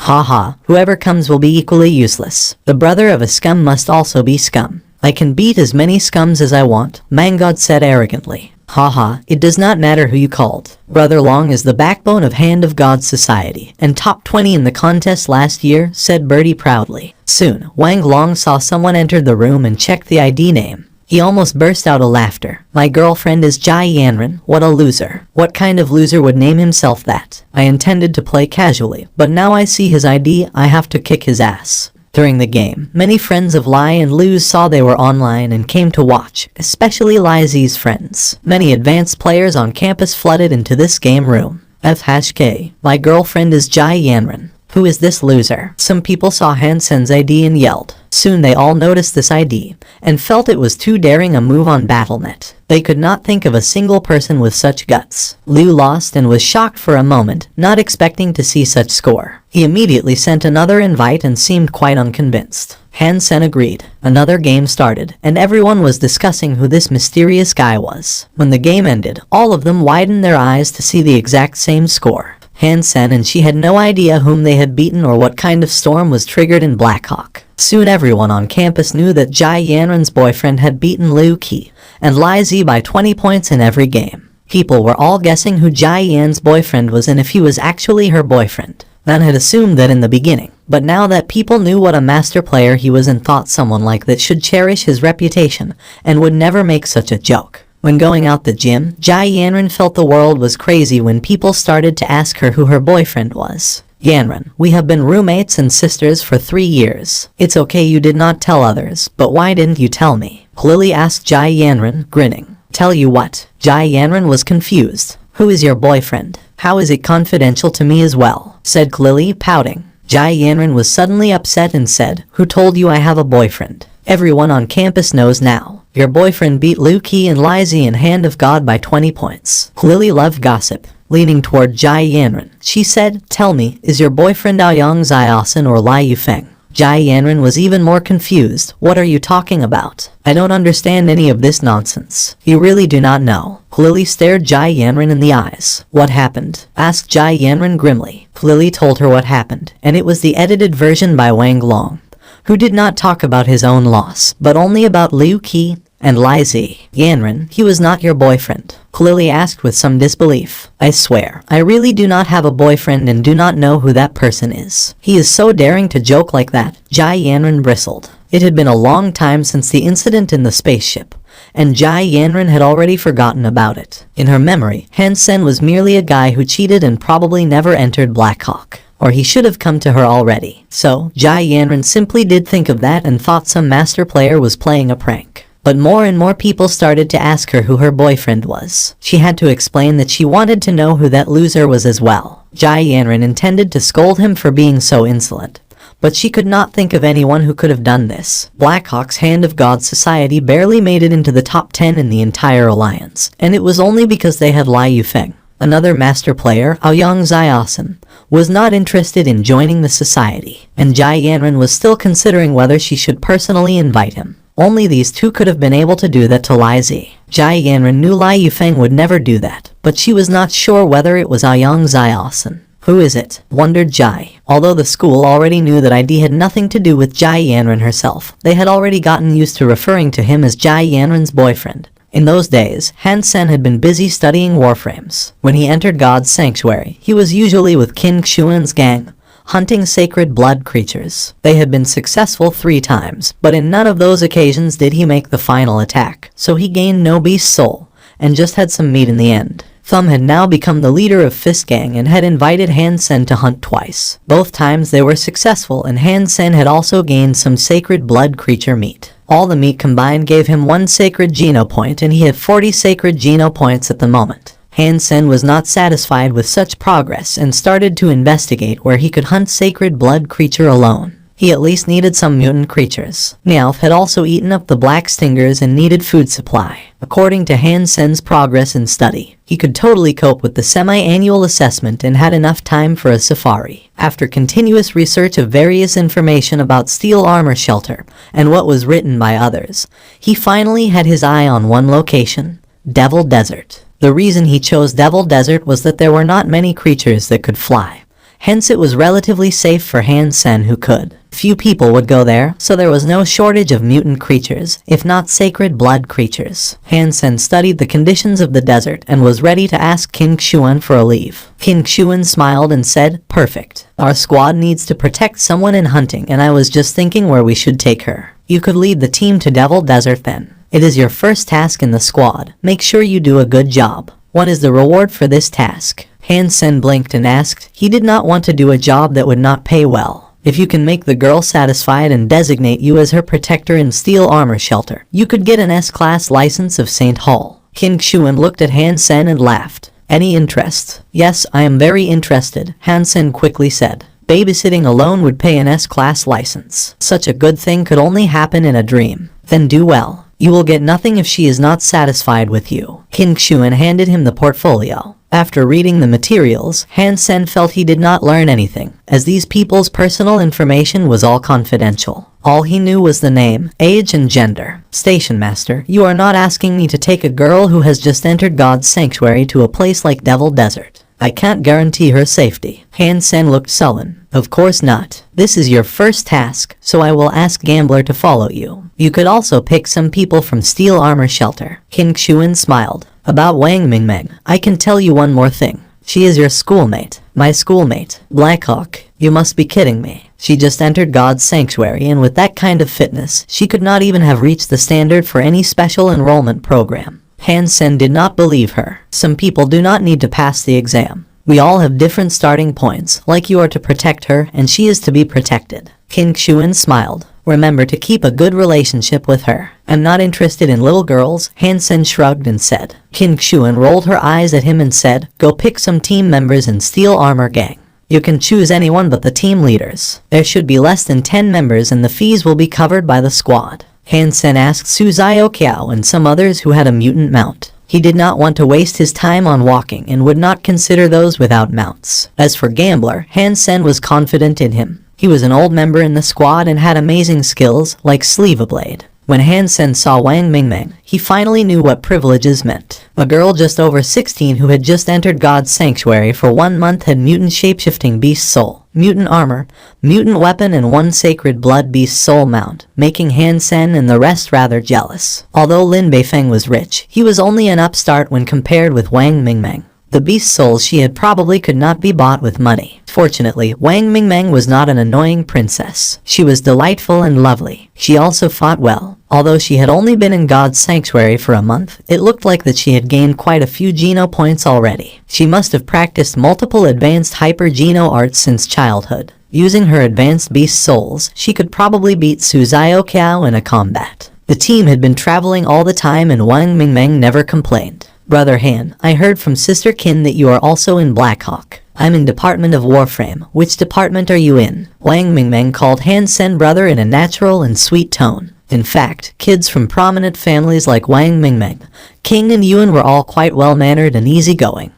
Haha, whoever comes will be equally useless. The brother of a scum must also be scum. I can beat as many scums as I want, Mangod said arrogantly. Haha, it does not matter who you called. Brother Long is the backbone of Hand of God Society, and top 20 in the contest last year, said Birdie proudly. Soon, Wang Long saw someone enter the room and checked the ID name. He almost burst out of laughter. My girlfriend is Jai Yanran, what a loser. What kind of loser would name himself that? I intended to play casually, but now I see his ID, I have to kick his ass. During the game, many friends of Lai and Lu's saw they were online and came to watch, especially Lai Z's friends. Many advanced players on campus flooded into this game room. F#K, my girlfriend is Jai Yanran. Who is this loser? Some people saw Hansen's ID and yelled. Soon they all noticed this ID, and felt it was too daring a move on Battle.net. They could not think of a single person with such guts. Lu lost and was shocked for a moment, not expecting to see such score. He immediately sent another invite and seemed quite unconvinced. Hansen agreed. Another game started, and everyone was discussing who this mysterious guy was. When the game ended, all of them widened their eyes to see the exact same score. Hansen and she had no idea whom they had beaten or what kind of storm was triggered in Blackhawk. Soon everyone on campus knew that Jai Yanran's boyfriend had beaten Liu Qi and Lai Zi by 20 points in every game. People were all guessing who Jai Yan's boyfriend was and if he was actually her boyfriend. None had assumed that in the beginning, but now that people knew what a master player he was and thought someone like that should cherish his reputation and would never make such a joke. When going out the gym, Jai Yanran felt the world was crazy when people started to ask her who her boyfriend was. Yanran, we have been roommates and sisters for 3 years. It's okay you did not tell others, but why didn't you tell me? Lily asked Jai Yanran, grinning. Tell you what? Jai Yanran was confused. Who is your boyfriend? How is it confidential to me as well? Said Lily, pouting. Jai Yanran was suddenly upset and said, who told you I have a boyfriend? Everyone on campus knows now. Your boyfriend beat Liu Qi and Lai Zi in Hand of God by 20 points. Lily loved gossip. Leaning toward Jai Yanran, she said, tell me, is your boyfriend Aoyang Ziaosan or Lai Yufeng? Jai Yanran was even more confused. What are you talking about? I don't understand any of this nonsense. You really do not know. Lily stared Jai Yanran in the eyes. What happened? Asked Jai Yanran grimly. Lily told her what happened, and it was the edited version by Wang Long, who did not talk about his own loss, but only about Liu Qi and Lai Zi. Yanran, he was not your boyfriend. Lily asked with some disbelief. I swear, I really do not have a boyfriend and do not know who that person is. He is so daring to joke like that. Jai Yanran bristled. It had been a long time since the incident in the spaceship, and Jai Yanran had already forgotten about it. In her memory, Hansen was merely a guy who cheated and probably never entered Blackhawk. Or he should have come to her already. So, Jai Yanran simply did think of that and thought some master player was playing a prank. But more and more people started to ask her who her boyfriend was. She had to explain that she wanted to know who that loser was as well. Jai Yanran intended to scold him for being so insolent, but she could not think of anyone who could have done this. Blackhawk's Hand of God Society barely made it into the top 10 in the entire alliance, and it was only because they had Lai Yufeng. Another master player, Aoyang Ziaosan, was not interested in joining the society, and Jai Yanran was still considering whether she should personally invite him. Only these two could have been able to do that to Lai Zi. Jai Yanran knew Lai Yufeng would never do that, but she was not sure whether it was Aoyang Ziaosan. Who is it? Wondered Jai. Although the school already knew that ID had nothing to do with Jai Yanran herself, they had already gotten used to referring to him as Jai Yanran's boyfriend. In those days, Hansen had been busy studying warframes. When he entered God's sanctuary, he was usually with Qin Xuan's gang, hunting sacred blood creatures. They had been successful 3 times, but in none of those occasions did he make the final attack, so he gained no beast soul, and just had some meat in the end. Thumb had now become the leader of Fist Gang and had invited Hansen to hunt twice. Both times they were successful, and Hansen had also gained some sacred blood creature meat. All the meat combined gave him 1 sacred geno point, and he had 40 sacred geno points at the moment. Hansen was not satisfied with such progress and started to investigate where he could hunt sacred blood creature alone. He at least needed some mutant creatures. Meowth had also eaten up the black stingers and needed food supply. According to Hansen's progress in study, he could totally cope with the semi-annual assessment and had enough time for a safari. After continuous research of various information about steel armor shelter and what was written by others, he finally had his eye on one location: Devil Desert. The reason he chose Devil Desert was that there were not many creatures that could fly. hence it was relatively safe for Han Sen who could. Few people would go there, so there was no shortage of mutant creatures, if not sacred blood creatures. Han Sen studied the conditions of the desert and was ready to ask King Xuan for a leave. King Xuan smiled and said, "Perfect. Our squad needs to protect someone in hunting and I was just thinking where we should take her. You could lead the team to Devil Desert then. It is your first task in the squad. Make sure you do a good job. What is the reward for this task?" Han Sen blinked and asked. He did not want to do a job that would not pay well. If you can make the girl satisfied and designate you as her protector in steel armor shelter, you could get an S-class license of St. Hall. King Xuan looked at Han Sen and laughed. "Any interest?" "Yes, I am very interested," Han Sen quickly said. "Babysitting alone would pay an S-class license. Such a good thing could only happen in a dream." "Then do well. You will get nothing if she is not satisfied with you." King Xuan handed him the portfolio. After reading the materials, Han Sen felt he did not learn anything, as these people's personal information was all confidential. All he knew was the name, age and gender. "Station Master, you are not asking me to take a girl who has just entered God's sanctuary to a place like Devil Desert. I can't guarantee her safety." Han Sen looked sullen. "Of course not. This is your first task, so I will ask Gambler to follow you. You could also pick some people from Steel Armor Shelter." King Xuan smiled. "About Wang Mingmeng, I can tell you one more thing. She is your schoolmate." "My schoolmate? Blackhawk? You must be kidding me. She just entered God's sanctuary and with that kind of fitness, she could not even have reached the standard for any special enrollment program." Han Sen did not believe her. Some people do not need to pass the exam. We all have different starting points, like you are to protect her and she is to be protected. King Xuan smiled. "Remember to keep a good relationship with her. I'm not interested in little girls," Han Sen shrugged and said. King Xuan rolled her eyes at him and said, "Go pick some team members in Steel Armor Gang. You can choose anyone but the team leaders. There should be less than 10 members and the fees will be covered by the squad." Han Sen asked Su Zioqiao and some others who had a mutant mount. He did not want to waste his time on walking and would not consider those without mounts. As for Gambler, Han Sen was confident in him. He was an old member in the squad and had amazing skills, like Sleeve-a-Blade. When Han Sen saw Wang Mingmeng, he finally knew what privileges meant. A girl just over 16 who had just entered God's sanctuary for 1 month had mutant shapeshifting beast soul, mutant armor, mutant weapon and 1 sacred blood beast soul mount, making Han Sen and the rest rather jealous. Although Lin Beifeng was rich, he was only an upstart when compared with Wang Mingmeng. The beast souls she had probably could not be bought with money. Fortunately, Wang Mingmeng was not an annoying princess. She was delightful and lovely. She also fought well. Although she had only been in God's sanctuary for a month, it looked like that she had gained quite a few Geno points already. She must have practiced multiple advanced Hyper Geno arts since childhood. Using her advanced beast souls, she could probably beat Su Zioqiao in a combat. The team had been traveling all the time and Wang Mingmeng never complained. "Brother Han, I heard from Sister Qin that you are also in Blackhawk." "I'm in Department of Warframe. Which department are you in?" Wang Mingmeng called Han Sen brother in a natural and sweet tone. In fact, kids from prominent families like Wang Mingmeng, King and Yuan were all quite well-mannered and easygoing.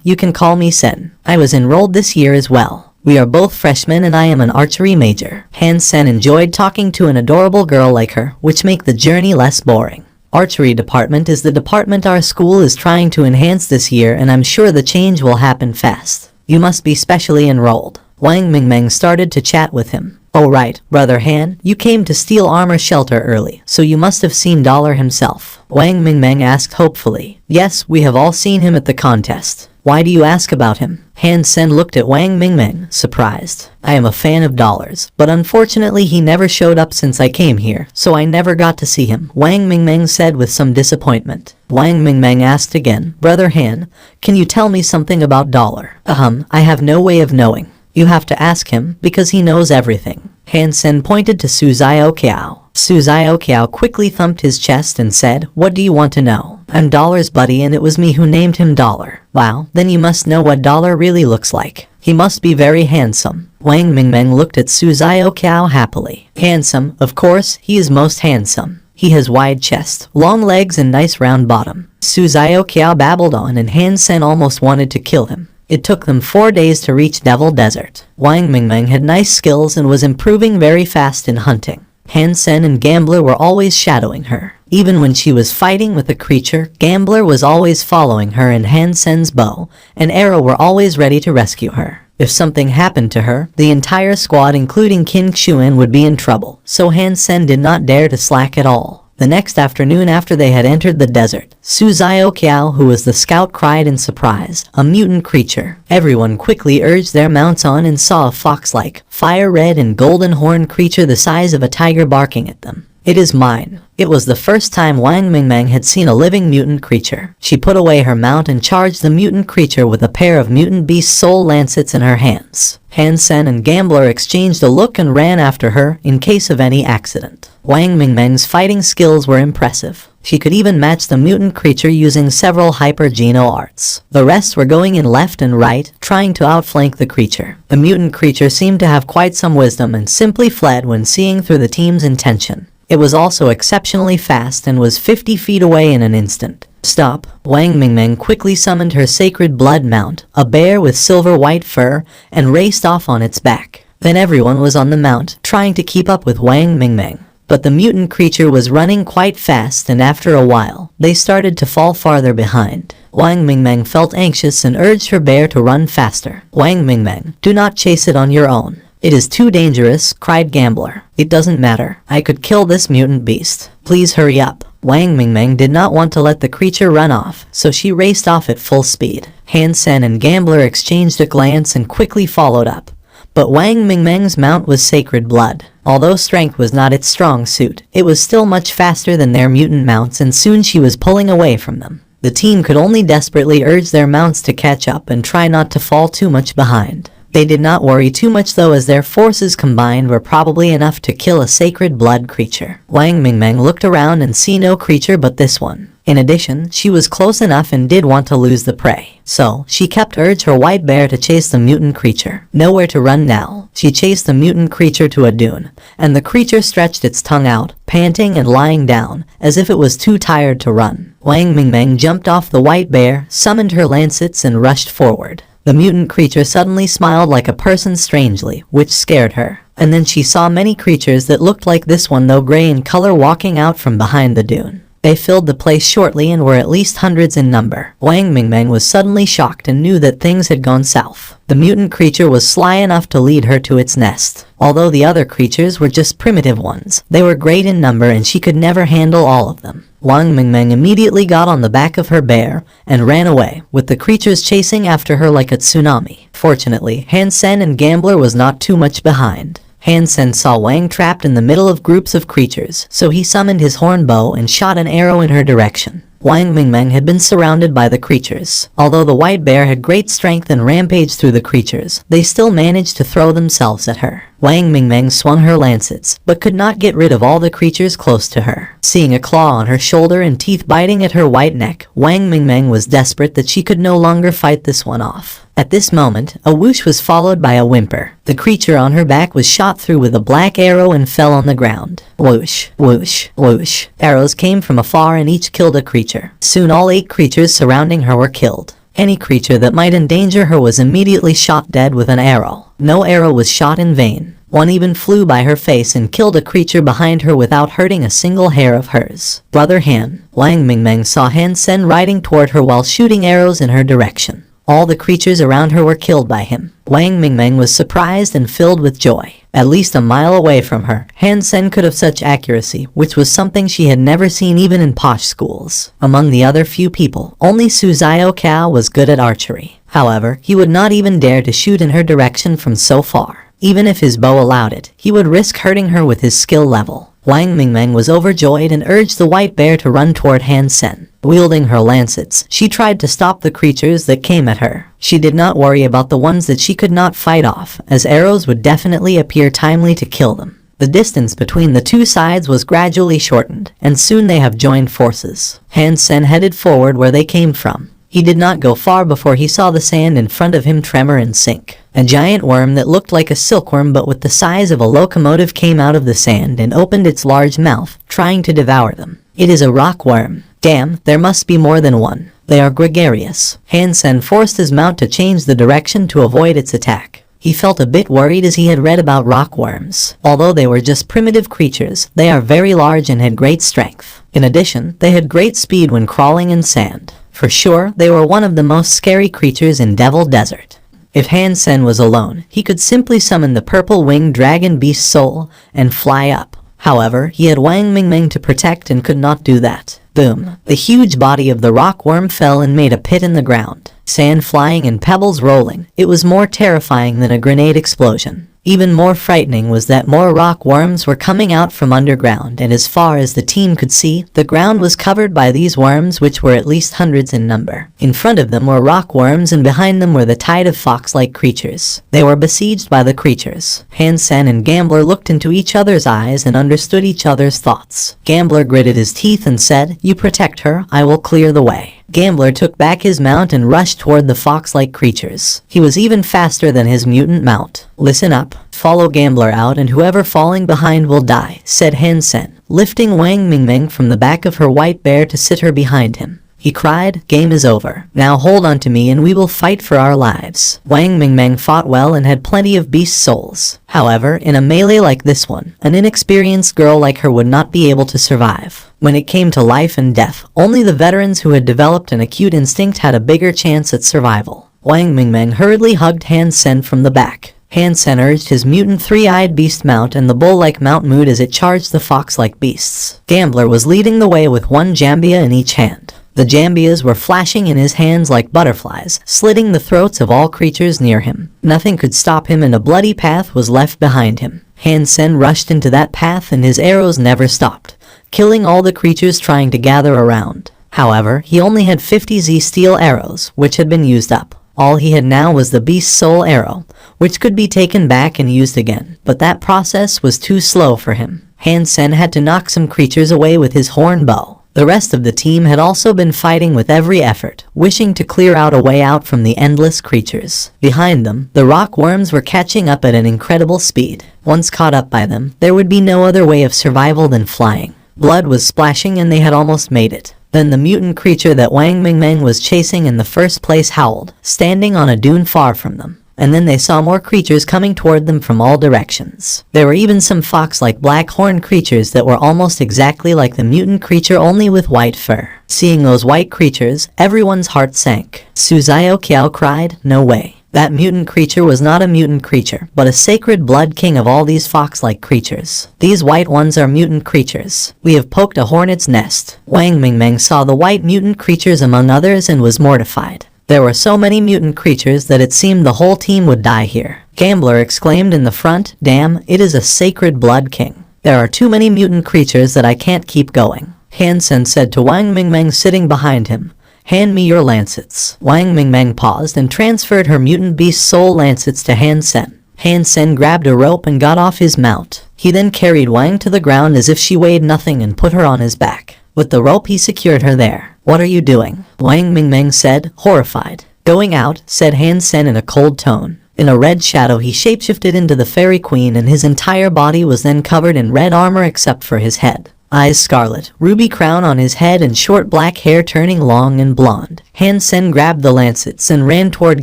You can call me Sen. I was enrolled this year as well. We are both freshmen and I am an archery major." Han Sen enjoyed talking to an adorable girl like her, which make the journey less boring. Archery department is the department our school is trying to enhance this year and I'm sure the change will happen fast. You must be specially enrolled. Wang Mingmeng started to chat with him. "Oh right, Brother Han, you came to Steel Armor Shelter early, so you must have seen Dollar himself." Wang Mingmeng asked hopefully. "Yes, we have all seen him at the contest." "Why do you ask about him?" Han Sen looked at Wang Mingmeng, surprised. "I am a fan of Dollar's, but unfortunately he never showed up since I came here, so I never got to see him," Wang Mingmeng said with some disappointment. Wang Mingmeng asked again, "Brother Han, can you tell me something about Dollar?" I have no way of knowing. You have to ask him, because he knows everything." Han Sen pointed to Su Zioqiao. Su Zioqiao quickly thumped his chest and said, "What do you want to know?" "I'm Dollar's buddy and it was me who named him Dollar." "Wow, then you must know what Dollar really looks like. He must be very handsome." Wang Mingmeng looked at Su Zioqiao happily. "Handsome, of course, he is most handsome. He has wide chest, long legs and nice round bottom." Su Zioqiao babbled on and Han Sen almost wanted to kill him. It took them 4 days to reach Devil Desert. Wang Mingmeng had nice skills and was improving very fast in hunting. Han Sen and Gambler were always shadowing her. Even when she was fighting with a creature, Gambler was always following her and Han Sen's bow and arrow were always ready to rescue her. If something happened to her, the entire squad including Qin Xuan would be in trouble, so Han Sen did not dare to slack at all. The next afternoon after they had entered the desert, Su Zio Kiao, who was the scout, cried in surprise, "A mutant creature." Everyone quickly urged their mounts on and saw a fox-like, fire-red and golden horned creature the size of a tiger barking at them. "It is mine." It was the first time Wang Mingmeng had seen a living mutant creature. She put away her mount and charged the mutant creature with a pair of mutant beast soul lancets in her hands. Han Sen and Gambler exchanged a look and ran after her in case of any accident. Wang Mingmeng's fighting skills were impressive. She could even match the mutant creature using several hyper-geno arts. The rest were going in left and right, trying to outflank the creature. The mutant creature seemed to have quite some wisdom and simply fled when seeing through the team's intention. It was also exceptionally fast and was 50 feet away in an instant. "Stop!" Wang Mingmeng quickly summoned her sacred blood mount, a bear with silver-white fur, and raced off on its back. Then everyone was on the mount, trying to keep up with Wang Mingmeng. But the mutant creature was running quite fast, and after a while, they started to fall farther behind. Wang Mingmeng felt anxious and urged her bear to run faster. "Wang Mingmeng, do not chase it on your own. It is too dangerous," cried Gambler. "It doesn't matter. I could kill this mutant beast. Please hurry up." Wang Mingmeng did not want to let the creature run off, so she raced off at full speed. Han Sen and Gambler exchanged a glance and quickly followed up. But Wang Mingmeng's mount was sacred blood. Although strength was not its strong suit, it was still much faster than their mutant mounts, and soon she was pulling away from them. The team could only desperately urge their mounts to catch up and try not to fall too much behind. They did not worry too much though, as their forces combined were probably enough to kill a sacred blood creature. Wang Mingmeng looked around and see no creature but this one. In addition, she was close enough and did want to lose the prey. So, she kept urge her white bear to chase the mutant creature. Nowhere to run now. She chased the mutant creature to a dune, and the creature stretched its tongue out, panting and lying down, as if it was too tired to run. Wang Mingmeng jumped off the white bear, summoned her lancets and rushed forward. The mutant creature suddenly smiled like a person strangely, which scared her. And then she saw many creatures that looked like this one though gray in color walking out from behind the dune. They filled the place shortly and were at least hundreds in number. Wang Mingmeng was suddenly shocked and knew that things had gone south. The mutant creature was sly enough to lead her to its nest. Although the other creatures were just primitive ones, they were great in number and she could never handle all of them. Wang Mingmeng immediately got on the back of her bear and ran away, with the creatures chasing after her like a tsunami. Fortunately, Han Sen and Gambler was not too much behind. Han Sen saw Wang trapped in the middle of groups of creatures, so he summoned his horn bow and shot an arrow in her direction. Wang Mingmeng had been surrounded by the creatures. Although the white bear had great strength and rampaged through the creatures, they still managed to throw themselves at her. Wang Mingmeng swung her lancets, but could not get rid of all the creatures close to her. Seeing a claw on her shoulder and teeth biting at her white neck, Wang Mingmeng was desperate that she could no longer fight this one off. At this moment, a whoosh was followed by a whimper. The creature on her back was shot through with a black arrow and fell on the ground. Whoosh, whoosh, whoosh. Arrows came from afar and each killed a creature. Soon all 8 creatures surrounding her were killed. Any creature that might endanger her was immediately shot dead with an arrow. No arrow was shot in vain. One even flew by her face and killed a creature behind her without hurting a single hair of hers. Brother Han. Wang Mingmeng saw Han Sen riding toward her while shooting arrows in her direction. All the creatures around her were killed by him. Wang Mingmeng was surprised and filled with joy. At least a mile away from her, Han Sen could have such accuracy, which was something she had never seen even in posh schools. Among the other few people, only Su Zio Kao was good at archery. However, he would not even dare to shoot in her direction from so far. Even if his bow allowed it, he would risk hurting her with his skill level. Wang Mingmeng was overjoyed and urged the white bear to run toward Han Sen. Wielding her lancets, she tried to stop the creatures that came at her. She did not worry about the ones that she could not fight off, as arrows would definitely appear timely to kill them. The distance between the two sides was gradually shortened, and soon they have joined forces. Han Sen headed forward where they came from. He did not go far before he saw the sand in front of him tremor and sink. A giant worm that looked like a silkworm but with the size of a locomotive came out of the sand and opened its large mouth, trying to devour them. It is a rock worm. Damn, there must be more than one. They are gregarious. Han Sen forced his mount to change the direction to avoid its attack. He felt a bit worried as he had read about rock worms. Although they were just primitive creatures, they are very large and had great strength. In addition, they had great speed when crawling in sand. For sure, they were one of the most scary creatures in Devil Desert. If Han Sen was alone, he could simply summon the purple-winged dragon beast soul and fly up. However, he had Wang Mingmeng to protect and could not do that. Boom. The huge body of the rock worm fell and made a pit in the ground. Sand flying and pebbles rolling. It was more terrifying than a grenade explosion. Even more frightening was that more rock worms were coming out from underground, and as far as the team could see, the ground was covered by these worms, which were at least hundreds in number. In front of them were rock worms, and behind them were the tide of fox-like creatures. They were besieged by the creatures. Han Sen and Gambler looked into each other's eyes and understood each other's thoughts. Gambler gritted his teeth and said, "You protect her, I will clear the way." Gambler took back his mount and rushed toward the fox-like creatures. He was even faster than his mutant mount. "Listen up. Follow Gambler out, and whoever falling behind will die," said Han Sen, lifting Wang Mingmeng from the back of her white bear to sit her behind him. He cried, "Game is over. Now hold on to me and we will fight for our lives." Wang Mingmeng fought well and had plenty of beast souls. However, in a melee like this one, an inexperienced girl like her would not be able to survive. When it came to life and death, only the veterans who had developed an acute instinct had a bigger chance at survival. Wang Mingmeng hurriedly hugged Han Sen from the back. Han Sen urged his mutant three-eyed beast mount, and the bull-like mount moved as it charged the fox-like beasts. Gambler was leading the way with one jambia in each hand. The jambias were flashing in his hands like butterflies, slitting the throats of all creatures near him. Nothing could stop him, and a bloody path was left behind him. Han Sen rushed into that path, and his arrows never stopped, killing all the creatures trying to gather around. However, he only had 50 Z steel arrows, which had been used up. All he had now was the beast soul arrow, which could be taken back and used again, but that process was too slow for him. Han Sen had to knock some creatures away with his horn bow. The rest of the team had also been fighting with every effort, wishing to clear out a way out from the endless creatures. Behind them, the rock worms were catching up at an incredible speed. Once caught up by them, there would be no other way of survival than flying. Blood was splashing and they had almost made it. Then the mutant creature that Wang Mingmeng was chasing in the first place howled, standing on a dune far from them. And then they saw more creatures coming toward them from all directions. There were even some fox-like black horned creatures that were almost exactly like the mutant creature, only with white fur. Seeing those white creatures, everyone's heart sank. Su Xiaoqiao cried, "No way. That mutant creature was not a mutant creature, but a sacred blood king of all these fox-like creatures. These white ones are mutant creatures. We have poked a hornet's nest." Wang Mingmeng saw the white mutant creatures among others and was mortified. There were so many mutant creatures that it seemed the whole team would die here. Gambler exclaimed in the front, "Damn, it is a sacred blood king. There are too many mutant creatures that I can't keep going." Han Sen said to Wang Mingmeng sitting behind him, "Hand me your lancets." Wang Mingmeng paused and transferred her mutant beast soul lancets to Han Sen. Han Sen grabbed a rope and got off his mount. He then carried Wang to the ground as if she weighed nothing and put her on his back. With the rope he secured her there. "What are you doing?" Wang Mingmeng said, horrified. "Going out," said Han Sen in a cold tone. In a red shadow he shapeshifted into the fairy queen, and his entire body was then covered in red armor except for his head. Eyes scarlet, ruby crown on his head, and short black hair turning long and blonde. Han Sen grabbed the lancets and ran toward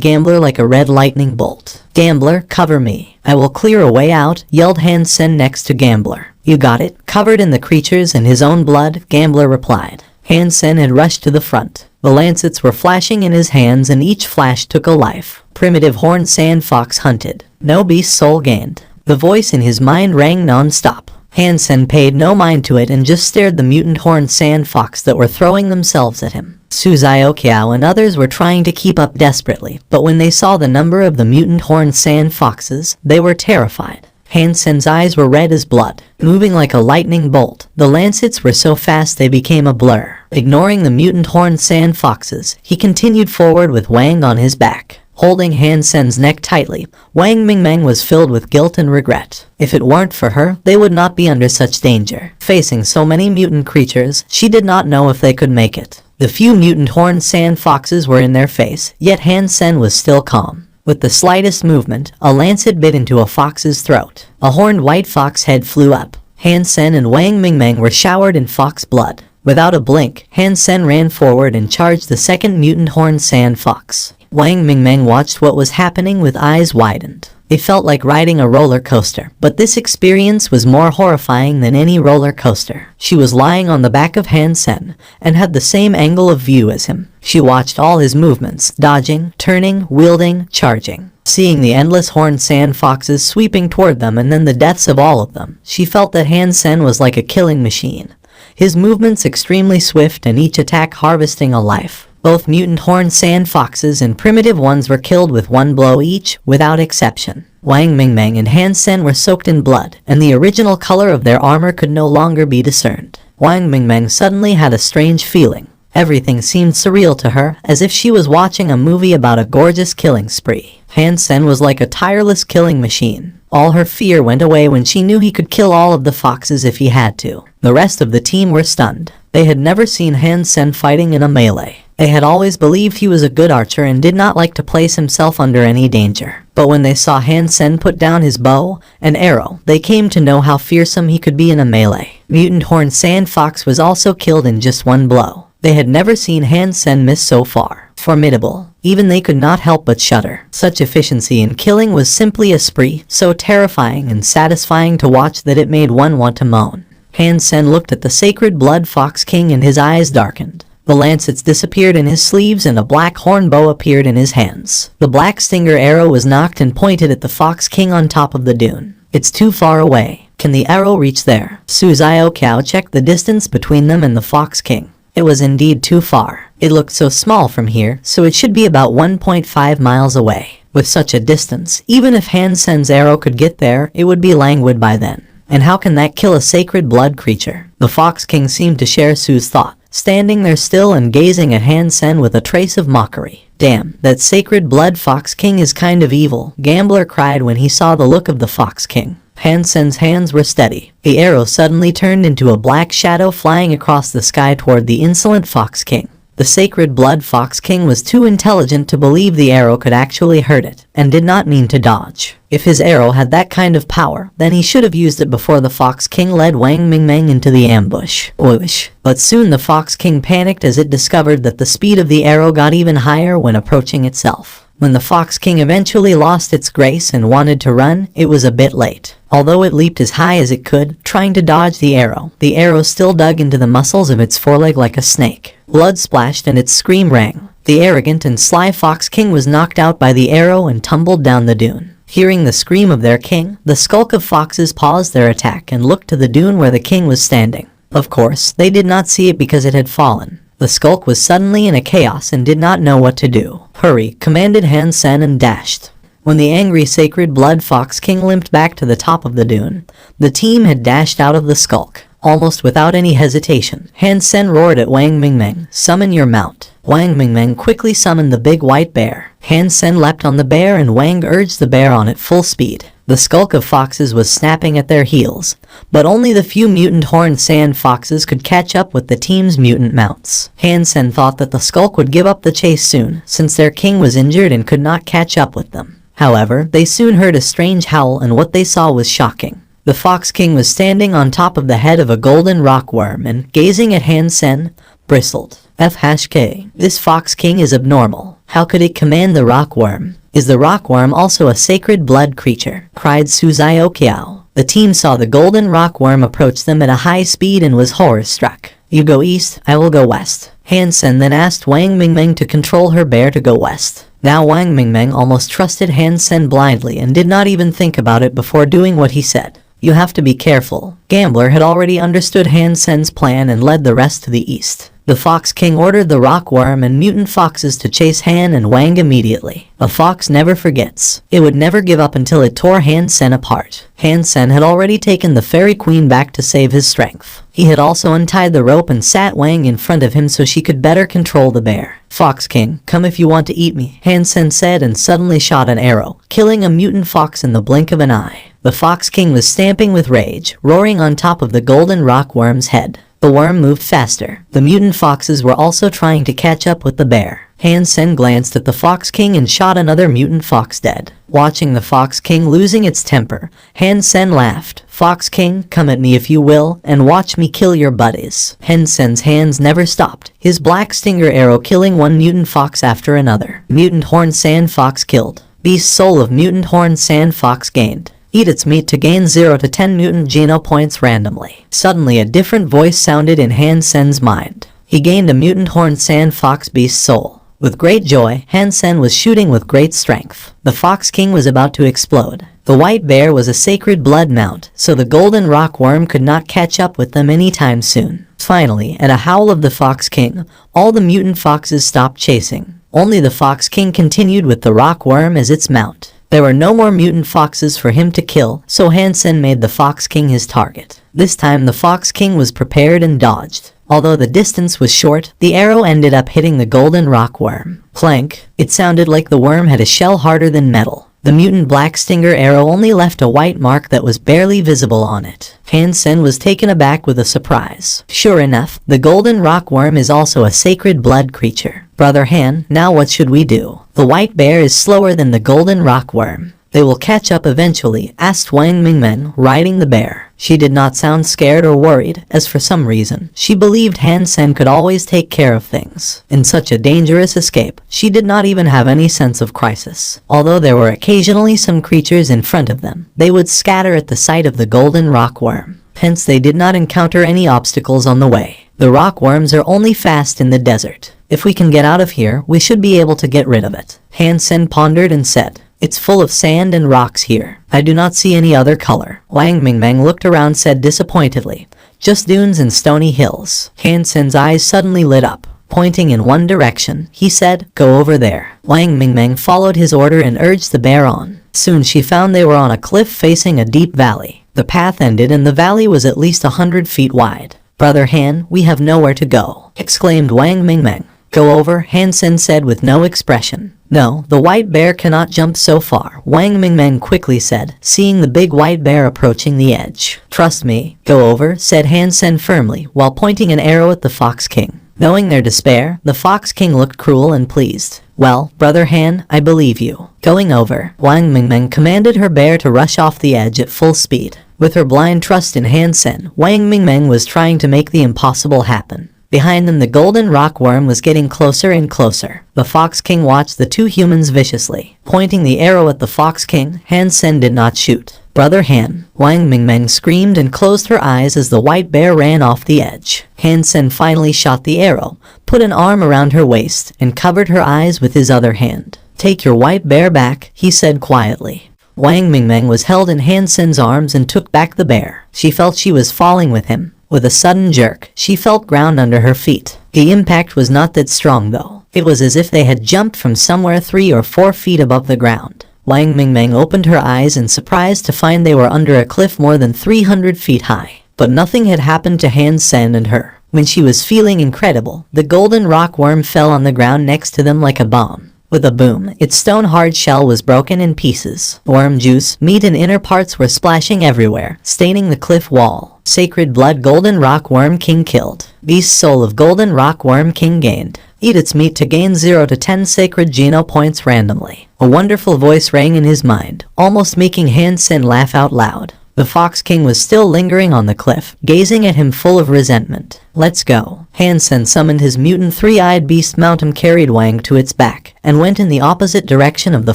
Gambler like a red lightning bolt. "Gambler, cover me. I will clear a way out," yelled Han Sen next to Gambler. "You got it." Covered in the creatures and his own blood, Gambler replied. Han Sen had rushed to the front. The lancets were flashing in his hands, and each flash took a life. Primitive horned sand fox hunted. No beast soul gained. The voice in his mind rang non-stop. Han Sen paid no mind to it and just stared the mutant horned sand fox that were throwing themselves at him. Su Xiaoqiao and others were trying to keep up desperately, but when they saw the number of the mutant horned sand foxes, they were terrified. Han Sen's eyes were red as blood, moving like a lightning bolt. The lancets were so fast they became a blur. Ignoring the mutant horned sand foxes, he continued forward with Wang on his back. Holding Han Sen's neck tightly, Wang Mingmeng was filled with guilt and regret. If it weren't for her, they would not be under such danger. Facing so many mutant creatures, she did not know if they could make it. The few mutant horned sand foxes were in their face, yet Han Sen was still calm. With the slightest movement, a lancet bit into a fox's throat. A horned white fox head flew up. Han Sen and Wang Mingmeng were showered in fox blood. Without a blink, Han Sen ran forward and charged the second mutant horned sand fox. Wang Mingmeng watched what was happening with eyes widened. It felt like riding a roller coaster, but this experience was more horrifying than any roller coaster. She was lying on the back of Han Sen and had the same angle of view as him. She watched all his movements, dodging, turning, wielding, charging. Seeing the endless horned sand foxes sweeping toward them and then the deaths of all of them, she felt that Han Sen was like a killing machine. His movements extremely swift and each attack harvesting a life. Both mutant horned sand foxes and primitive ones were killed with one blow each, without exception. Wang Mingmeng and Han Sen were soaked in blood, and the original color of their armor could no longer be discerned. Wang Mingmeng suddenly had a strange feeling. Everything seemed surreal to her, as if she was watching a movie about a gorgeous killing spree. Han Sen was like a tireless killing machine. All her fear went away when she knew he could kill all of the foxes if he had to. The rest of the team were stunned. They had never seen Han Sen fighting in a melee. They had always believed he was a good archer and did not like to place himself under any danger. But when they saw Han Sen put down his bow and arrow, they came to know how fearsome he could be in a melee. Mutant Horned Sand Fox was also killed in just one blow. They had never seen Han Sen miss so far. Formidable. Even they could not help but shudder. Such efficiency in killing was simply a spree, so terrifying and satisfying to watch that it made one want to moan. Han Sen looked at the sacred blood Fox King and his eyes darkened. The lancets disappeared in his sleeves and a black horn bow appeared in his hands. The black stinger arrow was knocked and pointed at the Fox King on top of the dune. It's too far away. Can the arrow reach there? Su Xiaoqiao checked the distance between them and the Fox King. It was indeed too far. It looked so small from here, so it should be about 1.5 miles away. With such a distance, even if Han Sen's arrow could get there, it would be languid by then. And how can that kill a sacred blood creature? The Fox King seemed to share Su's thought, standing there still and gazing at Han Sen with a trace of mockery. Damn, that sacred blood Fox King is kind of evil, Gambler cried when he saw the look of the Fox King. Han Sen's hands were steady. The arrow suddenly turned into a black shadow flying across the sky toward the insolent Fox King. The sacred blood Fox King was too intelligent to believe the arrow could actually hurt it, and did not mean to dodge. If his arrow had that kind of power, then he should have used it before the Fox King led Wang Mingmeng into the ambush. Whoosh. But soon the Fox King panicked as it discovered that the speed of the arrow got even higher when approaching itself. When the Fox King eventually lost its grace and wanted to run, it was a bit late. Although it leaped as high as it could, trying to dodge the arrow still dug into the muscles of its foreleg like a snake. Blood splashed and its scream rang. The arrogant and sly Fox King was knocked out by the arrow and tumbled down the dune. Hearing the scream of their king, the skulk of foxes paused their attack and looked to the dune where the king was standing. Of course, they did not see it because it had fallen. The skulk was suddenly in a chaos and did not know what to do. Hurry, commanded Han Sen and dashed. When the angry sacred blood Fox King limped back to the top of the dune, the team had dashed out of the skulk. Almost without any hesitation, Han Sen roared at Wang Mingmeng, "Summon your mount." Wang Mingmeng quickly summoned the big white bear. Han Sen leapt on the bear and Wang urged the bear on at full speed. The skulk of foxes was snapping at their heels, but only the few mutant horned sand foxes could catch up with the team's mutant mounts. Han Sen thought that the skulk would give up the chase soon, since their king was injured and could not catch up with them. However, they soon heard a strange howl and what they saw was shocking. The Fox King was standing on top of the head of a golden rockworm and, gazing at Han Sen, bristled. F-K. This Fox King is abnormal. How could it command the rockworm? Is the rockworm also a sacred blood creature? Cried Su Xiaoqiao. The team saw the golden rockworm approach them at a high speed and was horror-struck. You go east, I will go west. Han Sen then asked Wang Mingmeng to control her bear to go west. Now Wang Mingmeng almost trusted Han Sen blindly and did not even think about it before doing what he said. You have to be careful. Gambler had already understood Han Sen's plan and led the rest to the east. The Fox King ordered the rockworm and mutant foxes to chase Han and Wang immediately. A fox never forgets. It would never give up until it tore Han Sen apart. Han Sen had already taken the fairy queen back to save his strength. He had also untied the rope and sat Wang in front of him so she could better control the bear. Fox King, come if you want to eat me, Han Sen said and suddenly shot an arrow, killing a mutant fox in the blink of an eye. The Fox King was stamping with rage, roaring on top of the golden rockworm's head. The worm moved faster. The mutant foxes were also trying to catch up with the bear. Han Sen glanced at the Fox King and shot another mutant fox dead. Watching the Fox King losing its temper, Han Sen laughed. Fox King, come at me if you will, and watch me kill your buddies. Han Sen's hands never stopped, his black stinger arrow killing one mutant fox after another. Mutant horned sand fox killed. Beast soul of mutant horned sand fox gained. Eat its meat to gain 0 to 10 mutant geno points randomly. Suddenly a different voice sounded in Han Sen's mind. He gained a mutant horned sand fox beast soul. With great joy, Han Sen was shooting with great strength. The Fox King was about to explode. The white bear was a sacred blood mount, so the golden rock worm could not catch up with them anytime soon. Finally, at a howl of the Fox King, all the mutant foxes stopped chasing. Only the Fox King continued with the rock worm as its mount. There were no more mutant foxes for him to kill, so Han Sen made the Fox King his target. This time the Fox King was prepared and dodged. Although the distance was short, the arrow ended up hitting the golden rock worm. Clank! It sounded like the worm had a shell harder than metal. The mutant black stinger arrow only left a white mark that was barely visible on it. Han Sen was taken aback with a surprise. Sure enough, the golden rock worm is also a sacred blood creature. Brother Han, now what should we do? The white bear is slower than the golden rock worm. They will catch up eventually, asked Wang Mingmeng, riding the bear. She did not sound scared or worried, as for some reason, she believed Han Sen could always take care of things. In such a dangerous escape, she did not even have any sense of crisis. Although there were occasionally some creatures in front of them, they would scatter at the sight of the golden rock worm. Hence they did not encounter any obstacles on the way. The rock worms are only fast in the desert. If we can get out of here, we should be able to get rid of it. Han Sen pondered and said, "It's full of sand and rocks here. I do not see any other color." Wang Mingmeng looked around, said disappointedly, "Just dunes and stony hills." Han Sen's eyes suddenly lit up. Pointing in one direction, he said, "Go over there." Wang Mingmeng followed his order and urged the bear on. Soon she found they were on a cliff facing a deep valley. The path ended and the valley was at least 100 feet wide. "Brother Han, we have nowhere to go," exclaimed Wang Mingmeng. "Go over," Han Sen said with no expression. "No, the white bear cannot jump so far," Wang Mingmeng quickly said, seeing the big white bear approaching the edge. "Trust me, go over," said Han Sen firmly, while pointing an arrow at the Fox King. Knowing their despair, the Fox King looked cruel and pleased. "Well, Brother Han, I believe you." Going over, Wang Mingmeng commanded her bear to rush off the edge at full speed. With her blind trust in Han Sen, Wang Mingmeng was trying to make the impossible happen. Behind them, the golden rock worm was getting closer and closer. The Fox King watched the two humans viciously. Pointing the arrow at the Fox King, Han Sen did not shoot. "Brother Han," Wang Mingmeng screamed and closed her eyes as the white bear ran off the edge. Han Sen finally shot the arrow, put an arm around her waist, and covered her eyes with his other hand. "Take your white bear back," he said quietly. Wang Mingmeng was held in Han Sen's arms and took back the bear. She felt she was falling with him. With a sudden jerk, she felt ground under her feet. The impact was not that strong though. It was as if they had jumped from somewhere 3 or 4 feet above the ground. Wang Mingmeng opened her eyes in surprise to find they were under a cliff more than 300 feet high. But nothing had happened to Han Sen and her. When she was feeling incredible, the golden rock worm fell on the ground next to them like a bomb. With a boom, its stone-hard shell was broken in pieces. Worm juice, meat and inner parts were splashing everywhere, staining the cliff wall. Sacred blood golden rock worm king killed. Beast soul of golden rock worm king gained. Eat its meat to gain 0 to 10 sacred geno points randomly. A wonderful voice rang in his mind, almost making Han Sen laugh out loud. The Fox King was still lingering on the cliff, gazing at him full of resentment. "Let's go." Han Sen summoned his mutant three-eyed beast mount and carried Wang to its back, and went in the opposite direction of the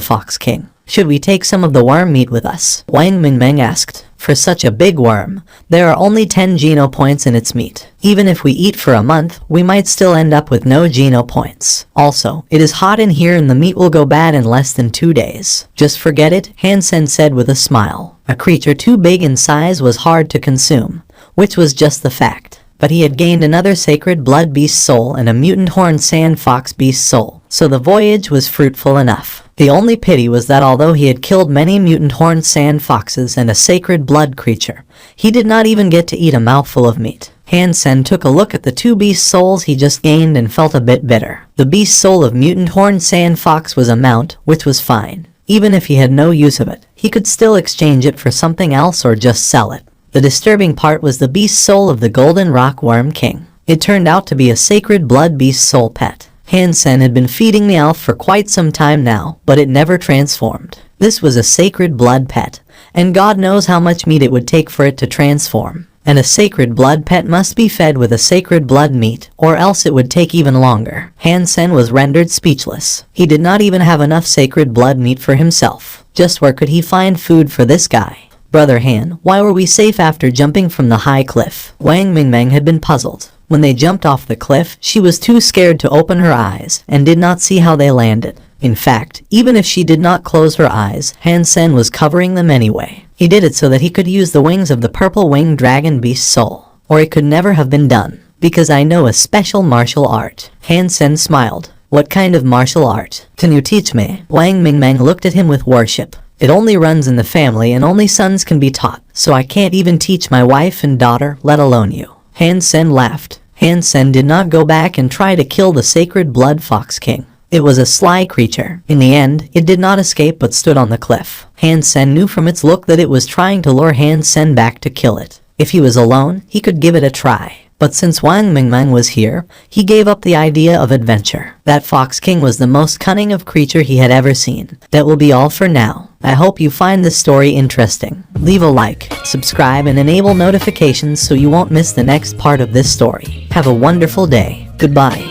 Fox King. "Should we take some of the worm meat with us?" Wang Mingmeng asked. For such a big worm, there are only 10 geno points in its meat. Even if we eat for a month, we might still end up with no geno points. Also, it is hot in here and the meat will go bad in less than 2 days. "Just forget it," Han Sen said with a smile. A creature too big in size was hard to consume, which was just the fact. But he had gained another sacred blood beast soul and a mutant horned sand fox beast soul, so the voyage was fruitful enough. The only pity was that although he had killed many mutant horned sand foxes and a sacred blood creature, he did not even get to eat a mouthful of meat. Han Sen took a look at the 2 beast souls he just gained and felt a bit bitter. The beast soul of mutant horned sand fox was a mount, which was fine. Even if he had no use of it, he could still exchange it for something else or just sell it. The disturbing part was the beast soul of the golden rock worm king. It turned out to be a sacred blood beast soul pet. Han Sen had been feeding Meowth for quite some time now, but it never transformed. This was a sacred blood pet, and God knows how much meat it would take for it to transform. and a sacred blood pet must be fed with a sacred blood meat, or else it would take even longer. Han Sen was rendered speechless. He did not even have enough sacred blood meat for himself. Just where could he find food for this guy? Brother Han, why were we safe after jumping from the high cliff? Wang Mingmeng had been puzzled. When they jumped off the cliff, she was too scared to open her eyes and did not see how they landed. In fact, even if she did not close her eyes, Han Sen was covering them anyway. He did it so that he could use the wings of the purple-winged dragon beast soul. Or it could never have been done, because I know a special martial art. Han Sen smiled. What kind of martial art? Can you teach me? Wang Mingmeng looked at him with worship. It only runs in the family and only sons can be taught, so I can't even teach my wife and daughter, let alone you. Han Sen laughed. Han Sen did not go back and try to kill the sacred blood fox king. It was a sly creature. In the end, it did not escape but stood on the cliff. Han Sen knew from its look that it was trying to lure Han Sen back to kill it. If he was alone, he could give it a try. But since Wang Mingmeng was here, he gave up the idea of adventure. That Fox King was the most cunning of creature he had ever seen. That will be all for now. I hope you find this story interesting. Leave a like, subscribe, and enable notifications so you won't miss the next part of this story. Have a wonderful day. Goodbye.